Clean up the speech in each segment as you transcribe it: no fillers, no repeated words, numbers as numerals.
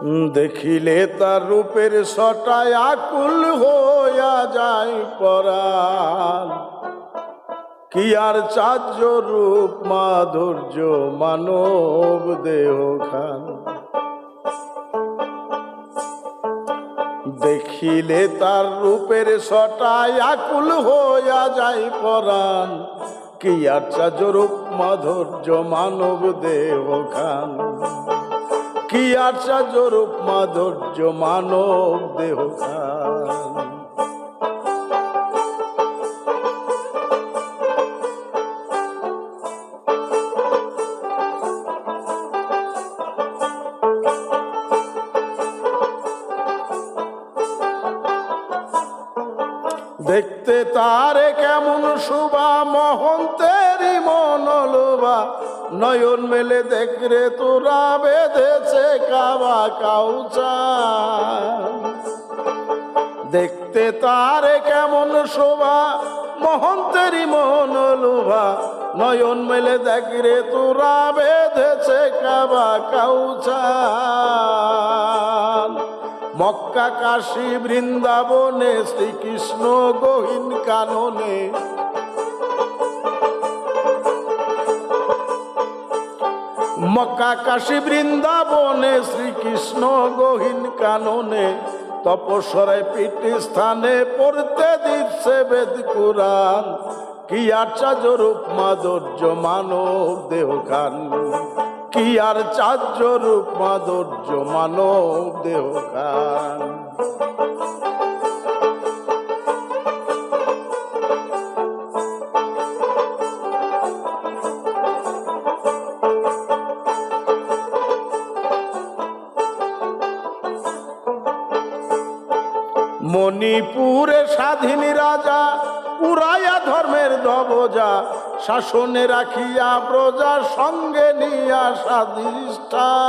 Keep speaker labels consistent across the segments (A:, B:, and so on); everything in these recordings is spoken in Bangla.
A: দেখিলে তার রূপের সটায় আকুল হইয়া যায় পরাণ। কি আর চার্য রূপ মাধুর্য মানব দেহ খান। দেখিলে তার রূপের সটায় আকুল হইয়া যায় পরাণ। কি আর চার্য রূপ মাধুর্য মানব দেহ খান। কি আর চার্য রূপ মাধুর্য মানব দেহ খান। দেখতে তারে কেমন শোভা মহন্তেরই মনোলোভা। নয়ন মেলে দেখরে তোরা বেঁধেছে কাবা কাউচা। দেখতে তারে কেমন শোভা মহন্তেরই মনোলোভা। নয়ন মেলে দেখরে তোরা বেঁধেছে কাবা কাউচা। মক্কা কাশী বৃন্দাবনে শ্রীকৃষ্ণ গহীন কাননে। মক্কা কাশী বৃন্দাবনে শ্রীকৃষ্ণ গহীন কাননে। তপস্বরায় পীঠে স্থানে পড়তে দিচ্ছে বেদ কুরআন। কি আর চার্য রূপ মাধুর্য মানব দেহ খান। কি আর চার্য রূপ মাধুর্য মানব দেহ খান। মণিপুরে স্বাধীন রাজা উড়াইয়া ধর্মের ধ্বজা। শাসনে রাখিয়া প্রজা সঙ্গে নিয়া স্বাধিষ্ঠান।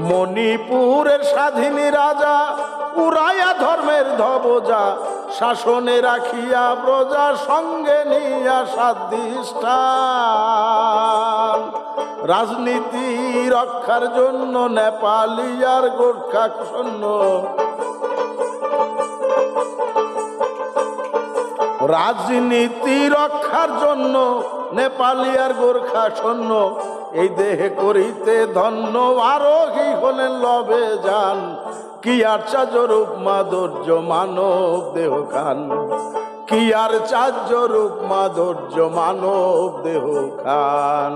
A: মণিপুরের স্বাধীন রাজা উড়াইয়া ধর্মের ধ্বজা। শাসনে রাখিয়া প্রজা সঙ্গে নিয়া স্বাধিষ্ঠান। রাজনীতি রক্ষার জন্য নেপালি আর গোর্খা সৈন্য। রাজনীতি রক্ষার জন্য নেপালি আর গোর্খা সৈন্য। এই দেহে করিতে ধন্য আরোহী হলেন লবে যান। কি আর চার্য রূপ মাধুর্য মানব দেহ খান। কি আর চার্য রূপ মাধুর্য মানব দেহ খান।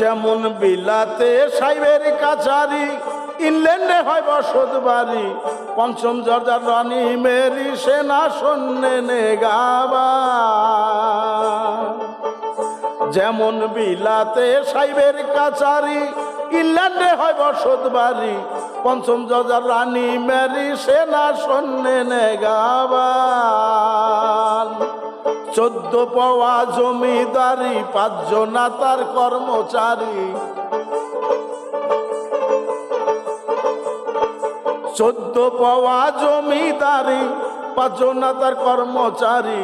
A: যেমন বিলাতে সাইবের কাছারি ইংল্যান্ডে হয় বসত বাড়ি। পঞ্চম জর্জার রানী মেরি সেনা সৈন্যে নেগাবা। যেমন বিলাতে সাইবের কাছারি ইংল্যান্ডে হয় বসত বাড়ি। পঞ্চম জর্জার রানী মেরি সেনা সৈন্যে নেগাবা। 14 পাওয়া জমিদারি 5 জনা তার কর্মচারী। 14 পাওয়া জমিদারি 5 জনা তার কর্মচারী।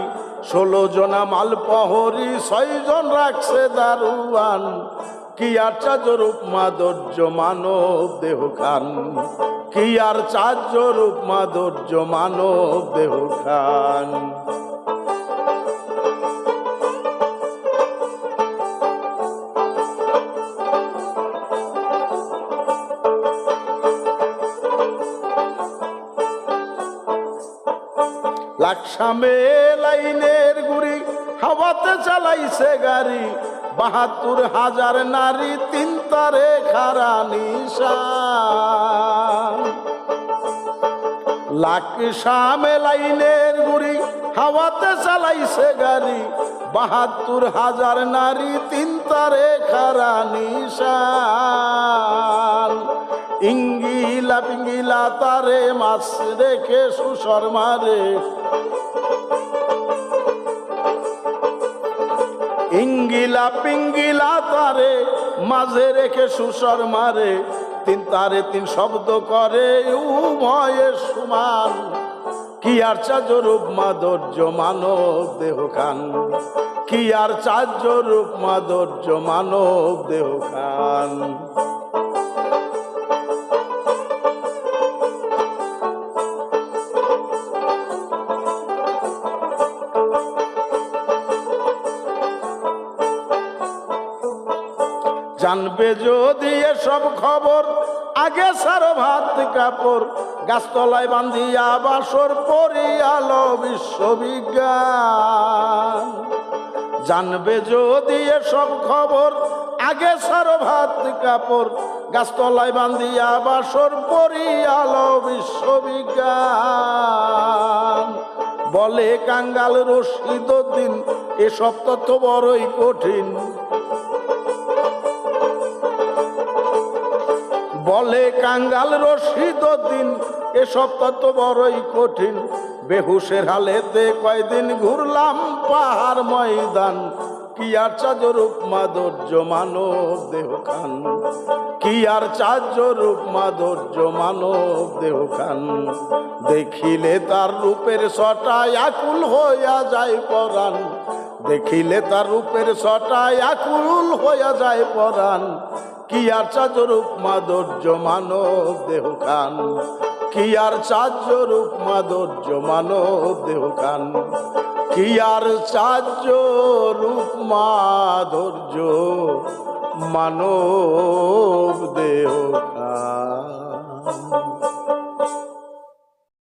A: 16 জনা মাল প্রহরী 6 জন রাখছে দারুয়ান। কি আর চার্য রূপ মাধুর্য মানব দেহ খান। কি আর চার্য রূপ মাধুর্য মানব দেহ খান। লাকসামে লাইনের গুড়ি হাওয়াতে চালাইছে গাড়ি। ৭২,০০০ নারী 3 তারে খারা নিশান। লাকসামে লাইনের গুড়ি হাওয়াতে চালাইছে গাড়ি। ৭২,০০০ নারী 3 তারে খারা নিশান। ইঙ্গিলা পিঙ্গিলা তারে মাছ রেখে সুসর মারে। ইঙ্গিলা পিঙ্গিলা তারে মাঝে রেখে সুসর মারে, তিন তারে তিন শব্দ করে উভয়ে সমান। কি আর চার্য রূপ মাধুর্য মানব দেহ খান, কি আর চার্য রূপ মাধুর্য মানব দেহ খান। জানবে যদি এসব খবর আগে সারো ভাত কাপড়, গাছতলায় বান্ধিয়া বাসর পরিয়ালো বিশ্ববিজ্ঞান। জানবে যদি এসব খবর আগে সারো ভাত কাপড়, গাছতলায় বান্ধিয়া বাসর পরিয়ালো বিশ্ববিজ্ঞান। বলে কাঙ্গাল রশিদ উদ্দিন এসব তথ্য বড়ই কঠিন, বলে কাঙ্গাল রশিদ উদ্দিন এসব তত বড়ই কঠিন। বেহুশের হালেতে কয়দিন ঘুরলাম পাহাড় ময়দান, কি আর চার্য রূপ মাধুর্য মানব দেহ খান, কি আর চার্য রূপ মাধুর্য মানব দেহ খান। দেখিলে তার রূপের ছটায় আকুল হইয়া যায় পরাণ, দেখিলে তার রূপের ছটায় আকুল হইয়া যায় পরাণ। কি আর চার্য রূপ মাধুর্য মানব দেহ খান, কি আর চার্য রূপ মাধুর্য মানব দেহ খান, কি আর চার্য রূপ মাধুর্য মানব দেহ খান।